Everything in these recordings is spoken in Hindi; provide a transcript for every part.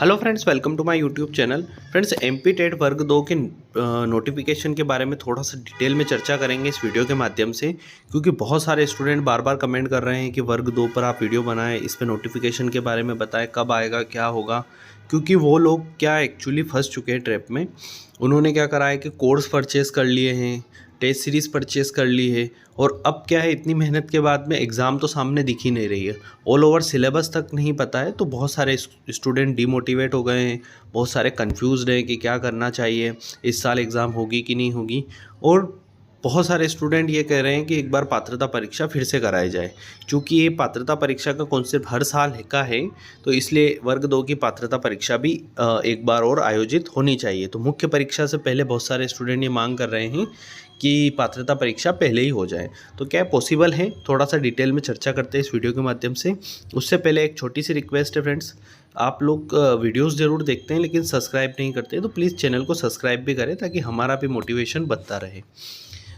Hello friends, welcome to my YouTube channel. Friends, MP TET वर्ग 2 के नोटिफिकेशन के बारे में थोड़ा सा डिटेल में चर्चा करेंगे इस वीडियो के माध्यम से, क्योंकि बहुत सारे स्टूडेंट बार बार कमेंट कर रहे हैं कि वर्ग 2 पर आप वीडियो बनाएं, इस पर नोटिफिकेशन के बारे में बताएं, कब आएगा, क्या होगा। क्योंकि वो लोग क्या एक्चुअली फंस चुके हैं ट्रैप में। उन्होंने क्या करा है कि कोर्स परचेस कर लिए हैं, टेस्ट सीरीज़ परचेस कर ली है, और अब क्या है, इतनी मेहनत के बाद में एग्ज़ाम तो सामने दिख ही नहीं रही है, ऑल ओवर सिलेबस तक नहीं पता है। तो बहुत सारे स्टूडेंट डीमोटिवेट हो गए हैं, बहुत सारे कंफ्यूज्ड हैं कि क्या करना चाहिए, इस साल एग्ज़ाम होगी कि नहीं होगी। और बहुत सारे स्टूडेंट ये कह रहे हैं कि एक बार पात्रता परीक्षा फिर से कराई जाए, क्योंकि ये पात्रता परीक्षा का कॉन्सेप्ट हर साल का है। तो इसलिए वर्ग 2 की पात्रता परीक्षा भी एक बार और आयोजित होनी चाहिए। तो मुख्य परीक्षा से पहले बहुत सारे स्टूडेंट ये मांग कर रहे हैं कि पात्रता परीक्षा पहले ही हो जाए। तो क्या पॉसिबल है, थोड़ा सा डिटेल में चर्चा करते हैं इस वीडियो के माध्यम से। उससे पहले एक छोटी सी रिक्वेस्ट है फ्रेंड्स, आप लोग वीडियोस ज़रूर देखते हैं लेकिन सब्सक्राइब नहीं करते, तो प्लीज़ चैनल को सब्सक्राइब भी करें ताकि हमारा भी मोटिवेशन बनता रहे।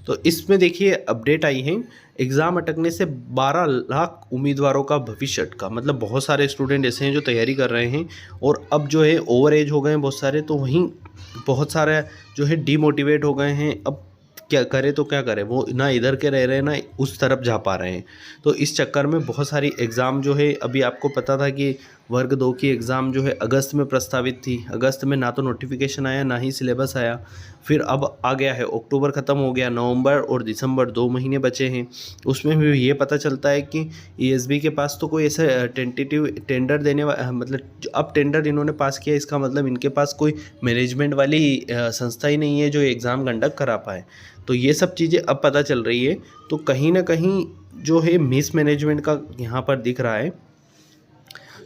तो इसमें देखिए अपडेट आई है, एग्ज़ाम अटकने से 12 लाख उम्मीदवारों का भविष्य अटका। मतलब बहुत सारे स्टूडेंट ऐसे हैं जो तैयारी कर रहे हैं और अब जो है ओवर एज हो गए हैं बहुत सारे, तो वहीं बहुत सारे जो है डीमोटिवेट हो गए हैं। अब क्या करे तो क्या करे, वो ना इधर के रह रहे हैं ना उस तरफ जा पा रहे हैं। तो इस चक्कर में बहुत सारी एग्ज़ाम जो है, अभी आपको पता था कि वर्ग 2 की एग्ज़ाम जो है अगस्त में प्रस्तावित थी। अगस्त में ना तो नोटिफिकेशन आया ना ही सिलेबस आया। फिर अब आ गया है, अक्टूबर ख़त्म हो गया, नवंबर और दिसंबर 2 महीने बचे हैं। उसमें भी ये पता चलता है कि ईएसबी के पास तो कोई ऐसा टेंटेटिव टेंडर मतलब अब टेंडर इन्होंने पास किया, इसका मतलब इनके पास कोई मैनेजमेंट वाली संस्था ही नहीं है जो एग्ज़ाम कंडक्ट करा पाए। तो ये सब चीज़ें अब पता चल रही है। तो कहीं ना कहीं जो है मिसमैनेजमेंट का यहाँ पर दिख रहा है,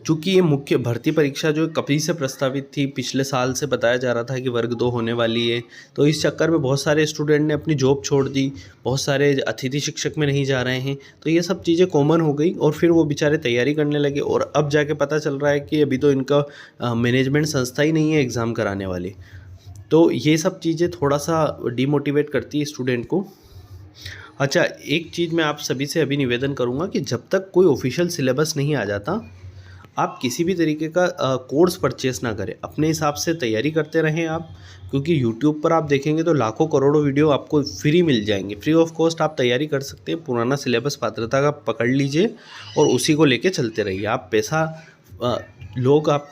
चूँकि ये मुख्य भर्ती परीक्षा जो कभी से प्रस्तावित थी, पिछले साल से बताया जा रहा था कि वर्ग 2 होने वाली है। तो इस चक्कर में बहुत सारे स्टूडेंट ने अपनी जॉब छोड़ दी, बहुत सारे अतिथि शिक्षक में नहीं जा रहे हैं। तो ये सब चीज़ें कॉमन हो गई और फिर वो बेचारे तैयारी करने लगे, और अब जाके पता चल रहा है कि अभी तो इनका मैनेजमेंट संस्था ही नहीं है एग्ज़ाम कराने वाली। तो ये सब चीज़ें थोड़ा सा डिमोटिवेट करती है स्टूडेंट को। अच्छा, एक चीज़ मैं आप सभी से अभी निवेदन करूँगा कि जब तक कोई ऑफिशियल सिलेबस नहीं आ जाता, आप किसी भी तरीके का कोर्स परचेस ना करें, अपने हिसाब से तैयारी करते रहें आप। क्योंकि यूट्यूब पर आप देखेंगे तो लाखों करोड़ों वीडियो आपको फ्री मिल जाएंगे, फ्री ऑफ कॉस्ट आप तैयारी कर सकते हैं। पुराना सिलेबस पात्रता का पकड़ लीजिए और उसी को लेके चलते रहिए। आप पैसा लोग आप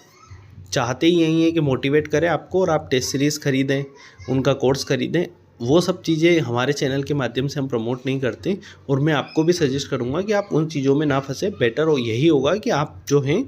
चाहते ही यही है कि मोटिवेट करें आपको, और आप टेस्ट सीरीज़ खरीदें, उनका कोर्स खरीदें। वो सब चीज़ें हमारे चैनल के माध्यम से हम प्रमोट नहीं करते, और मैं आपको भी सजेस्ट करूँगा कि आप उन चीज़ों में ना फंसे। बेटर यही होगा कि आप जो हैं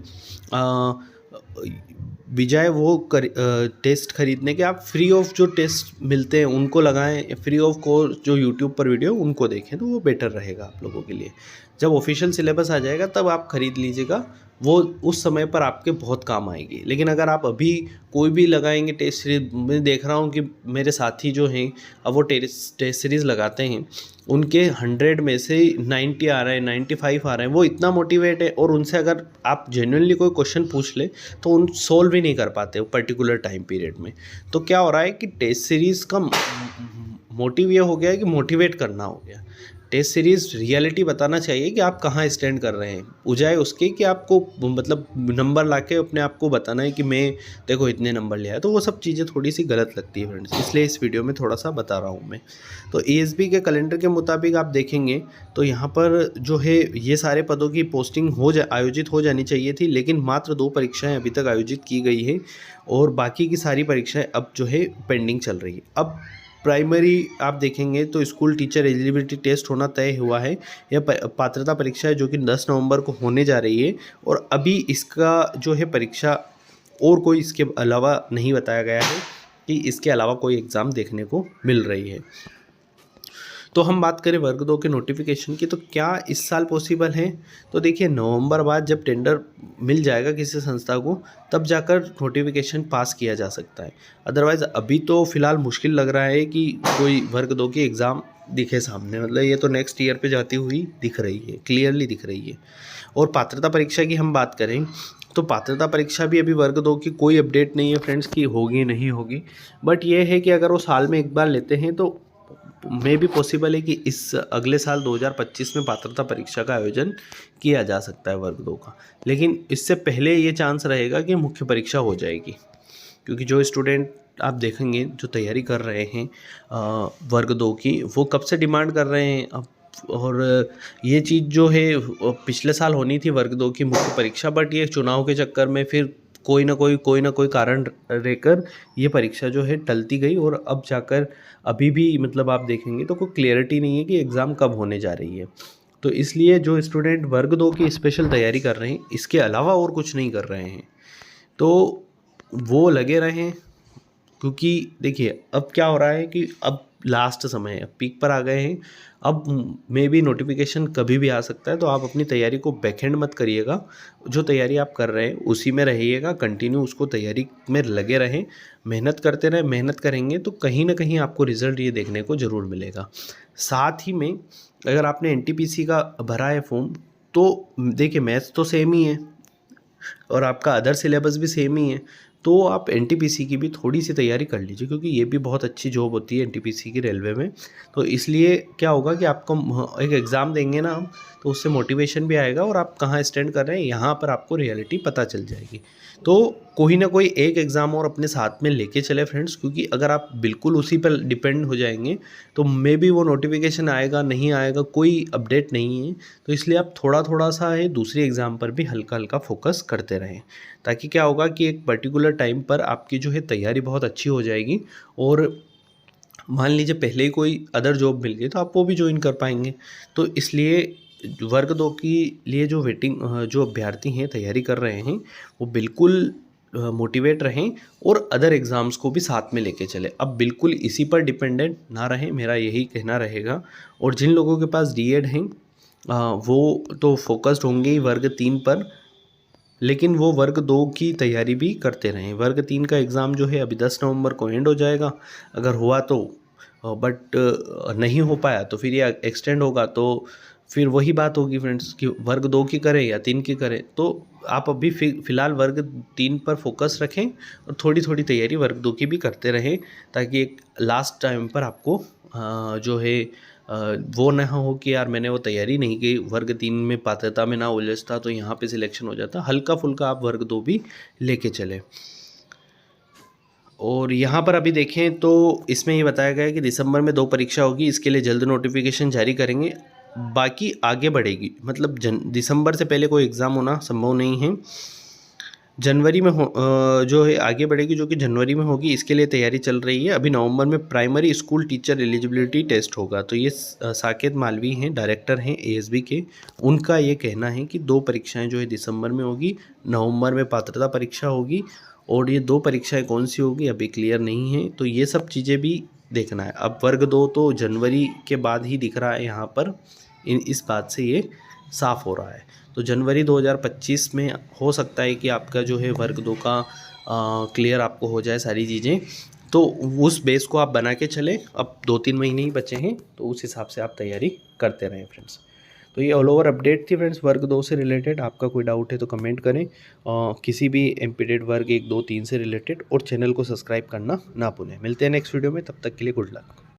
बजाय वो टेस्ट खरीदने के, आप फ्री ऑफ जो टेस्ट मिलते हैं उनको लगाएं, फ्री ऑफ कोर्स जो यूट्यूब पर वीडियो उनको देखें, तो वो बेटर रहेगा आप लोगों के लिए। जब ऑफिशियल सिलेबस आ जाएगा तब आप खरीद लीजिएगा, वो उस समय पर आपके बहुत काम आएगी। लेकिन अगर आप अभी कोई भी लगाएंगे टेस्ट सीरीज, मैं देख रहा हूँ कि मेरे साथी जो हैं अब वो टेस्ट सीरीज़ लगाते हैं, उनके 100 में से 90 आ रहे हैं, 95 आ रहे हैं। वो इतना मोटिवेट है, और उनसे अगर आप जेन्युइनली कोई क्वेश्चन पूछ ले तो उन सॉल्व ही नहीं कर पाते वो पर्टिकुलर टाइम पीरियड में। तो क्या हो रहा है कि टेस्ट सीरीज़ का मोटिव ये हो गया है कि मोटिवेट करना हो गया। टेस्ट सीरीज़ रियलिटी बताना चाहिए कि आप कहाँ स्टैंड कर रहे हैं, बजाय उसके कि आपको मतलब नंबर लाके अपने आप को बताना है कि मैं देखो इतने नंबर लिया है। तो वो सब चीज़ें थोड़ी सी गलत लगती है फ्रेंड्स, इसलिए इस वीडियो में थोड़ा सा बता रहा हूँ मैं। तो ईएसबी के कैलेंडर के मुताबिक आप देखेंगे तो यहाँ पर जो है ये सारे पदों की पोस्टिंग आयोजित हो जानी चाहिए थी, लेकिन मात्र 2 परीक्षाएँ अभी तक आयोजित की गई है, और बाकी की सारी परीक्षाएँ अब जो है पेंडिंग चल रही है। अब प्राइमरी आप देखेंगे तो स्कूल टीचर एलिजिबिलिटी टेस्ट होना तय हुआ है। यह पात्रता परीक्षा है जो कि 10 नवंबर को होने जा रही है, और अभी इसका जो है परीक्षा और कोई इसके अलावा नहीं बताया गया है कि इसके अलावा कोई एग्ज़ाम देखने को मिल रही है। तो हम बात करें वर्ग 2 के नोटिफिकेशन की, तो क्या इस साल पॉसिबल है? तो देखिए, नवंबर बाद जब टेंडर मिल जाएगा किसी संस्था को, तब जाकर नोटिफिकेशन पास किया जा सकता है। अदरवाइज़ अभी तो फ़िलहाल मुश्किल लग रहा है कि कोई वर्ग 2 की एग्ज़ाम दिखे सामने। मतलब ये तो नेक्स्ट ईयर पे जाती हुई दिख रही है, क्लियरली दिख रही है। और पात्रता परीक्षा की हम बात करें तो पात्रता परीक्षा भी अभी वर्ग 2 की कोई अपडेट नहीं है फ्रेंड्स कि होगी नहीं होगी। बट ये है कि अगर वो साल में एक बार लेते हैं तो मे भी पॉसिबल है कि इस अगले साल 2025 में पात्रता परीक्षा का आयोजन किया जा सकता है वर्ग 2 का, लेकिन इससे पहले ये चांस रहेगा कि मुख्य परीक्षा हो जाएगी, क्योंकि जो स्टूडेंट आप देखेंगे जो तैयारी कर रहे हैं वर्ग 2 की, वो कब से डिमांड कर रहे हैं अब। और ये चीज़ जो है पिछले साल होनी थी वर्ग 2 की मुख्य परीक्षा, बट ये चुनाव के चक्कर में फिर कोई ना कोई कारण रहकर ये परीक्षा जो है टलती गई, और अब जाकर अभी भी मतलब आप देखेंगे तो कोई क्लियरिटी नहीं है कि एग्ज़ाम कब होने जा रही है। तो इसलिए जो स्टूडेंट वर्ग 2 की स्पेशल तैयारी कर रहे हैं, इसके अलावा और कुछ नहीं कर रहे हैं, तो वो लगे रहें, क्योंकि देखिए अब क्या हो रहा है कि अब लास्ट समय है, पीक पर आ गए हैं, अब मे भी नोटिफिकेशन कभी भी आ सकता है। तो आप अपनी तैयारी को बैकहैंड मत करिएगा, जो तैयारी आप कर रहे हैं उसी में रहिएगा, कंटिन्यू उसको तैयारी में लगे रहें, मेहनत करते रहें। मेहनत करेंगे तो कहीं ना कहीं आपको रिजल्ट ये देखने को ज़रूर मिलेगा। साथ ही में अगर आपने एनटीपीसी का भरा है फॉर्म, तो देखिए मैथ्स तो सेम ही है और आपका अदर सिलेबस भी सेम ही है, तो आप एनटीपीसी की भी थोड़ी सी तैयारी कर लीजिए, क्योंकि ये भी बहुत अच्छी जॉब होती है एनटीपीसी की रेलवे में। तो इसलिए क्या होगा कि आपको एक एग्ज़ाम देंगे ना हम, तो उससे मोटिवेशन भी आएगा और आप कहाँ स्टैंड कर रहे हैं यहाँ पर आपको रियलिटी पता चल जाएगी। तो कोई ना कोई एक एग्ज़ाम और अपने साथ में लेके चले फ्रेंड्स, क्योंकि अगर आप बिल्कुल उसी पर डिपेंड हो जाएंगे तो मे बी वो नोटिफिकेशन आएगा नहीं आएगा, कोई अपडेट नहीं है। तो इसलिए आप थोड़ा थोड़ा सा है दूसरी एग्ज़ाम पर भी हल्का हल्का फोकस करते रहें, ताकि क्या होगा कि एक पर्टिकुलर टाइम पर आपकी जो है तैयारी बहुत अच्छी हो जाएगी, और मान लीजिए पहले ही कोई अदर जॉब मिल गई तो आप वो भी ज्वाइन कर पाएंगे। तो इसलिए वर्ग 2 के लिए जो जो अभ्यर्थी हैं तैयारी कर रहे हैं, वो बिल्कुल मोटिवेट रहें और अदर एग्ज़ाम्स को भी साथ में लेके चले। अब बिल्कुल इसी पर डिपेंडेंट ना रहें, मेरा यही कहना रहेगा। और जिन लोगों के पास डीएड हैं वो तो फोकस्ड होंगे ही वर्ग 3 पर, लेकिन वो वर्ग 2 की तैयारी भी करते रहें। वर्ग 3 का एग्ज़ाम जो है अभी 10 नवंबर को एंड हो जाएगा, अगर हुआ तो, बट नहीं हो पाया तो फिर ये एक्सटेंड होगा। तो फिर वही बात होगी फ्रेंड्स कि वर्ग 2 की करें या 3 की करें। तो आप अभी फ़िलहाल वर्ग 3 पर फोकस रखें और थोड़ी थोड़ी तैयारी वर्ग 2 की भी करते रहें, ताकि एक लास्ट टाइम पर आपको जो है वो ना हो कि यार मैंने वो तैयारी नहीं की, वर्ग 3 में पात्रता में ना उलझता तो यहाँ पे सिलेक्शन हो जाता। हल्का फुल्का आप वर्ग 2 भी लेके चले। और यहाँ पर अभी देखें तो इसमें ये बताया गया है कि दिसंबर में 2 परीक्षा होगी, इसके लिए जल्द नोटिफिकेशन जारी करेंगे। बाकी आगे बढ़ेगी, मतलब दिसंबर से पहले कोई एग्ज़ाम होना संभव नहीं है। जनवरी में जो है आगे बढ़ेगी, जो कि जनवरी में होगी, इसके लिए तैयारी चल रही है। अभी नवंबर में primary school teacher eligibility test होगा। तो ये साकेत मालवी हैं, डायरेक्टर हैं एएसबी के, उनका ये कहना है कि 2 परीक्षाएं जो है दिसंबर में होगी, नवंबर में पात्रता परीक्षा होगी, और ये 2 परीक्षाएं कौन सी होगी अभी क्लियर नहीं है। तो ये सब चीज़ें भी देखना है। अब वर्ग 2 तो जनवरी के बाद ही दिख रहा है यहाँ पर, इस बात से ये साफ़ हो रहा है। तो जनवरी 2025 में हो सकता है कि आपका जो है वर्ग 2 का क्लियर आपको हो जाए सारी चीज़ें। तो उस बेस को आप बना के चलें। अब 2-3 महीने ही बचे हैं, तो उस हिसाब से आप तैयारी करते रहें फ्रेंड्स। तो ये ऑल ओवर अपडेट थी फ्रेंड्स वर्ग 2 से रिलेटेड। आपका कोई डाउट है तो कमेंट करें, किसी भी एमपीटेड वर्ग 1, 2, 3 से रिलेटेड, और चैनल को सब्सक्राइब करना ना भूलें। मिलते हैं नेक्स्ट वीडियो में, तब तक के लिए गुड लक।